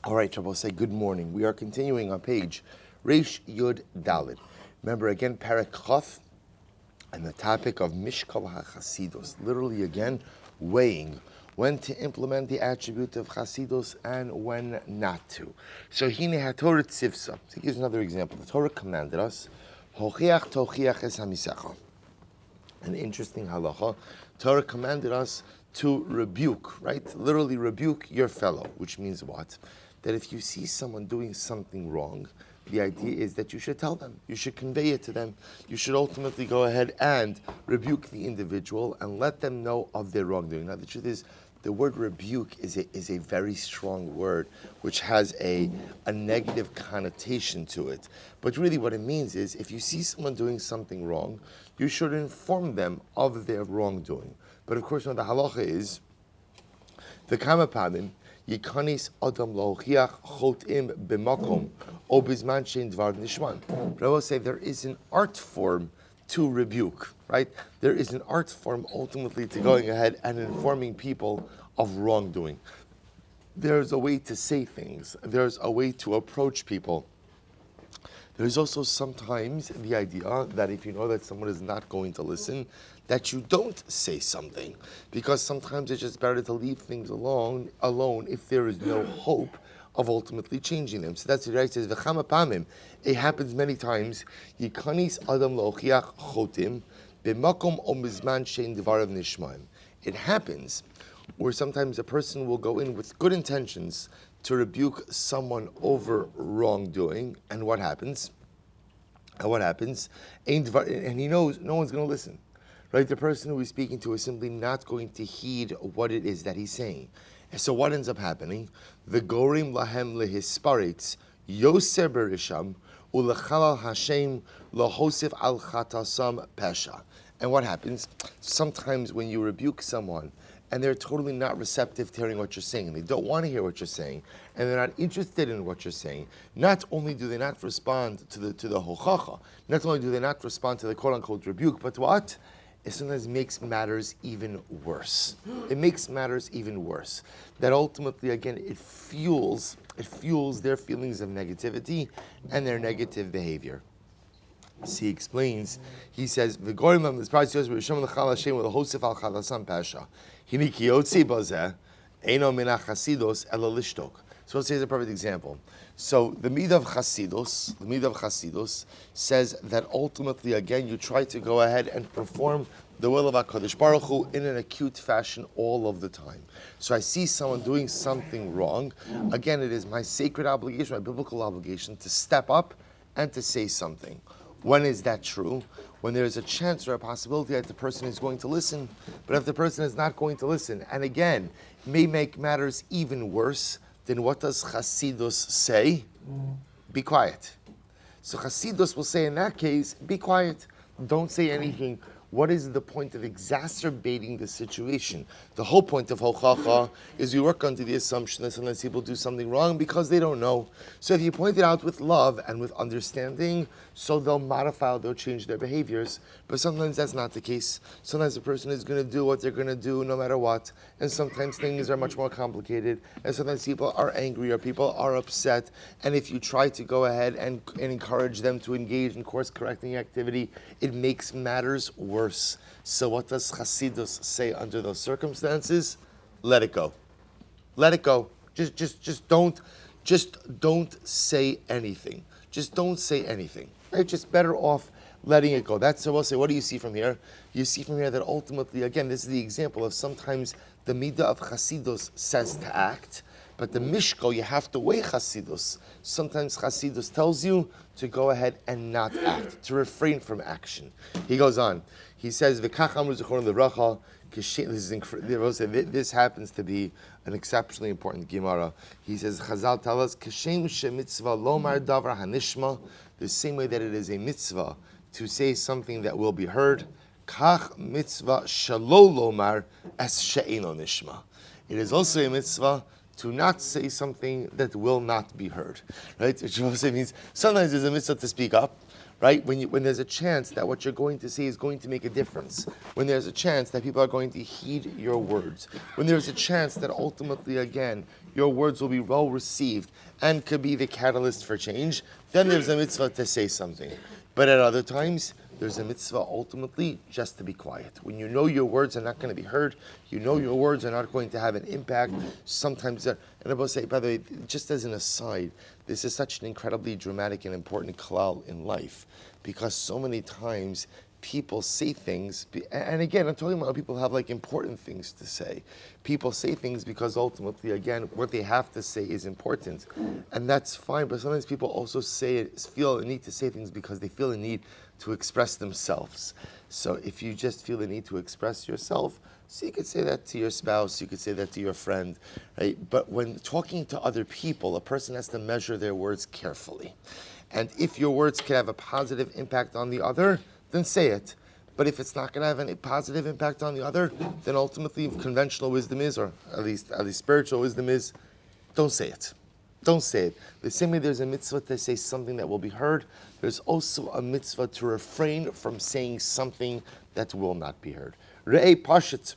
All right, Rabbi, say good morning. We are continuing on page Reish Yud Daled. Remember again, Perek Chaf, and the topic of Mishkal HaChassidus. Literally again, weighing when to implement the attribute of Chassidus and when not to. So Hine HaTorah Tzivsa. So here's another example. The Torah commanded us, Hochiach Tochiach es hamisecha. An interesting halacha. Torah commanded us to rebuke, right? Literally rebuke your fellow, which means what? That if you see someone doing something wrong, the idea is that you should tell them, you should convey it to them, you should ultimately go ahead and rebuke the individual and let them know of their wrongdoing. Now the truth is, the word rebuke is a very strong word, which has a negative connotation to it. But really what it means is, if you see someone doing something wrong, you should inform them of their wrongdoing. But of course, the halacha is, the kamapanim, Yikanis Adam Lochiach Chotim B'makom O Bizman Shein Dvar Nishman. But I will say there is an art form to rebuke, right? There is an art form ultimately to going ahead and informing people of wrongdoing. There's a way to say things. There's a way to approach people. There's also sometimes the idea that if you know that someone is not going to listen, that you don't say something, because sometimes it's just better to leave things alone if there is no hope of ultimately changing them. So that's what it says. V'chama pamim. It happens many times. Yikanis adam lochiach chotim b'makom o mizman shein devarav nishmaim. It happens where sometimes a person will go in with good intentions to rebuke someone over wrongdoing, and what happens? And he knows no one's going to listen. Right, the person who he's speaking to is simply not going to heed what it is that he's saying. And so what ends up happening? The gorim lahem lehisparitz yoser berisham ulachalal Hashem lahosif al chatasam pesha. And what happens? Sometimes when you rebuke someone and they're totally not receptive to hearing what you're saying, they don't want to hear what you're saying, and they're not interested in what you're saying, not only do they not respond to the hochacha, not only do they not respond to the quote-unquote rebuke, but what? It sometimes makes matters even worse. It makes matters even worse. That ultimately, again, it fuels their feelings of negativity and their negative behavior. So he explains, he says, V'gorim this price with Hashem Hashem with a hosef al chalasam pasha. Hini kiyotzi bazeh eino min HaChassidus ela lishtok. So let's say it's a perfect example. So the midah of Chassidus says that ultimately, again, you try to go ahead and perform the will of HaKadosh Baruch Hu in an acute fashion all of the time. So I see someone doing something wrong. Again, it is my sacred obligation, my biblical obligation, to step up and to say something. When is that true? When there is a chance or a possibility that the person is going to listen. But if the person is not going to listen, and again, it may make matters even worse, then what does Chassidus say? Be quiet. So Chassidus will say in that case, be quiet. Don't say anything. What is the point of exacerbating the situation? The whole point of Hochacha is we work under the assumption that sometimes people do something wrong because they don't know. So if you point it out with love and with understanding, so they'll modify, they'll change their behaviors. But sometimes that's not the case. Sometimes a person is going to do what they're going to do no matter what. And sometimes things are much more complicated. And sometimes people are angry or people are upset. And if you try to go ahead and encourage them to engage in course correcting activity, it makes matters worse. So what does Chassidus say under those circumstances? Let it go. Let it go. Just don't say anything. Just don't say anything. Right? Just better off letting it go. That's so we'll say, what do you see from here? You see from here that ultimately, again, this is the example of sometimes the midah of Chassidus says to act, but the Mishkal, you have to weigh Chassidus. Sometimes Chassidus tells you to go ahead and not act, to refrain from action. He goes on. He says, this happens to be an exceptionally important Gemara. He says, Chazal tell us, the same way that it is a mitzvah to say something that will be heard, kach mitzvah shelo lomar es she'eno nishma. It is also a mitzvah to not say something that will not be heard. Right? Which also means sometimes there's a mitzvah to speak up, right? When there's a chance that what you're going to say is going to make a difference, when there's a chance that people are going to heed your words, when there's a chance that ultimately, again, your words will be well received and could be the catalyst for change, then there's a mitzvah to say something. But at other times, there's a mitzvah ultimately just to be quiet. When you know your words are not going to be heard, you know your words are not going to have an impact, sometimes, and I will say, by the way, just as an aside, this is such an incredibly dramatic and important klal in life, because so many times people say things, and again, I'm talking about people who have like important things to say. People say things because ultimately, again, what they have to say is important, and that's fine, but sometimes people also feel a need to say things because they feel a need to express themselves. So if you just feel the need to express yourself, so you could say that to your spouse, you could say that to your friend, right? But when talking to other people, a person has to measure their words carefully. And if your words can have a positive impact on the other, then say it. But if it's not going to have any positive impact on the other, then ultimately conventional wisdom is, or at least spiritual wisdom is, don't say it. Don't say it. The same way there's a mitzvah to say something that will be heard, there's also a mitzvah to refrain from saying something that will not be heard. Re'ei Pashat.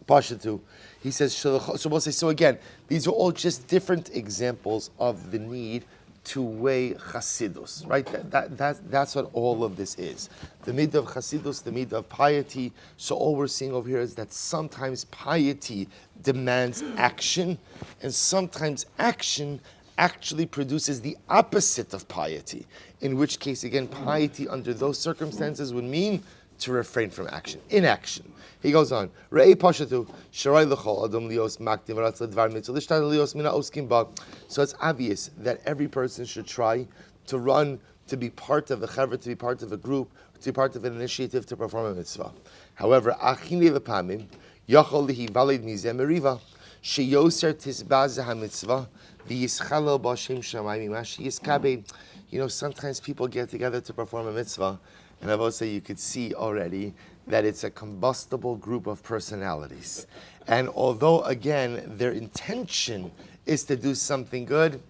Pashatu. He says, so we'll say, so again, these are all just different examples of the need to weigh Chassidus, right? That's what all of this is. The midah of Chassidus, the midah of piety. So all we're seeing over here is that sometimes piety demands action, and sometimes action actually produces the opposite of piety. In which case, again, piety under those circumstances would mean to refrain from action, inaction. He goes on, Re'ei Pashatu, Sharai L'chol Adam Lios Maktim V'ratz L'dvar Mitzvah L'shtar Lios Mina Oskim Ba. So it's obvious that every person should try to run, to be part of a chevra, to be part of a group, to be part of an initiative to perform a mitzvah. However, Achini L'pamim, Yachol Lihi Valid Mizeh Meriva, Sheyoser Tisbaz HaMitzvah, V'yischalo B'Shem Shamayim Mashi Yiskabe. You know, sometimes people get together to perform a mitzvah, and I will say you could see already that it's a combustible group of personalities. And although, again, their intention is to do something good,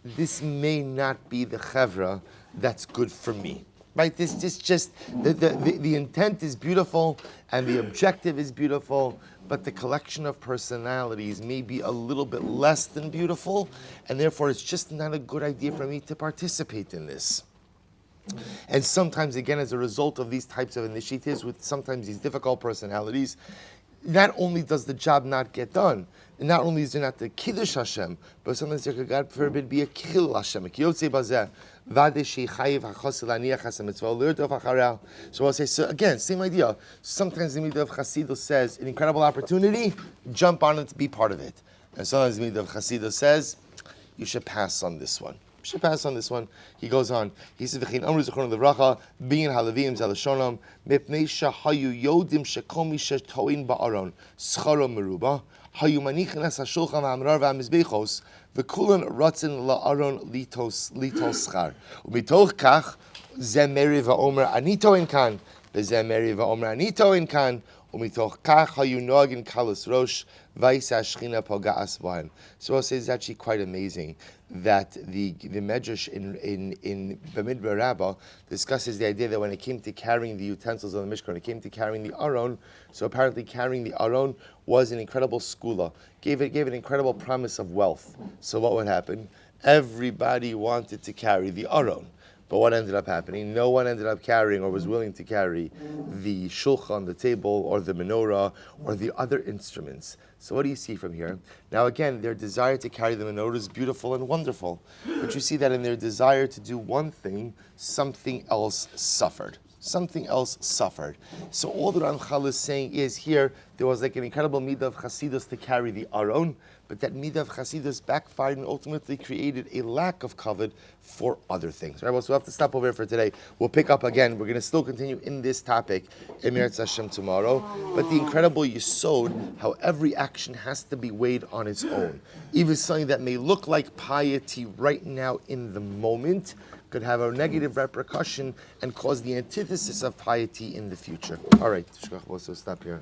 this may not be the chevra that's good for me. Right? This just, the intent is beautiful and the objective is beautiful, but the collection of personalities may be a little bit less than beautiful, and therefore it's just not a good idea for me to participate in this. And sometimes, again, as a result of these types of initiatives with sometimes these difficult personalities, not only does the job not get done, and not only is there not the Kiddush Hashem, but sometimes there could, God forbid, be a Kil Hashem. So I'll say, so again, same idea. Sometimes the midah of Chassidus says, an incredible opportunity, jump on it to be part of it. And sometimes the midah of Chassidus says, you should pass on this one. Should pass on this one. He goes on. He says, "V'chein amru zichron levracha, bein halavim zalashonam, mipnei shahayu yodim shekomi shetoin ba'aron, scharo meruba, hayu manichin es hashulchan v'amrar v'amizbechos, v'kulan ratzin la'aron litos schar. Umitoch kach, ze meri va'omer anito in kan, v'ze meri va'omer anito in kan, umitoch kach hayu noagin kalas rosh, v'yisa shchina poga'as b'han." So I'll say it's actually quite amazing that the Medrash in Bamidbar Rabbah discusses the idea that when it came to carrying the utensils of the Mishkal, when it came to carrying the Aron, so apparently carrying the Aron was an incredible skula, gave an incredible promise of wealth. So what would happen? Everybody wanted to carry the Aron. But what ended up happening? No one ended up carrying or was willing to carry the shulchan, the table, or the menorah, or the other instruments. So what do you see from here? Now again, their desire to carry the menorah is beautiful and wonderful. But you see that in their desire to do one thing, something else suffered. Something else suffered. So all the Ramchal is saying is here, there was like an incredible midah of Chassidus to carry the Aron, but that midah of Chassidus backfired and ultimately created a lack of kavod for other things. Right, well, so we'll have to stop over here for today. We'll pick up again. We're going to still continue in this topic, Emir Hashem, tomorrow. But the incredible Yesod, how every action has to be weighed on its own. Even something that may look like piety right now in the moment could have a negative repercussion and cause the antithesis of piety in the future. All right, we'll stop here.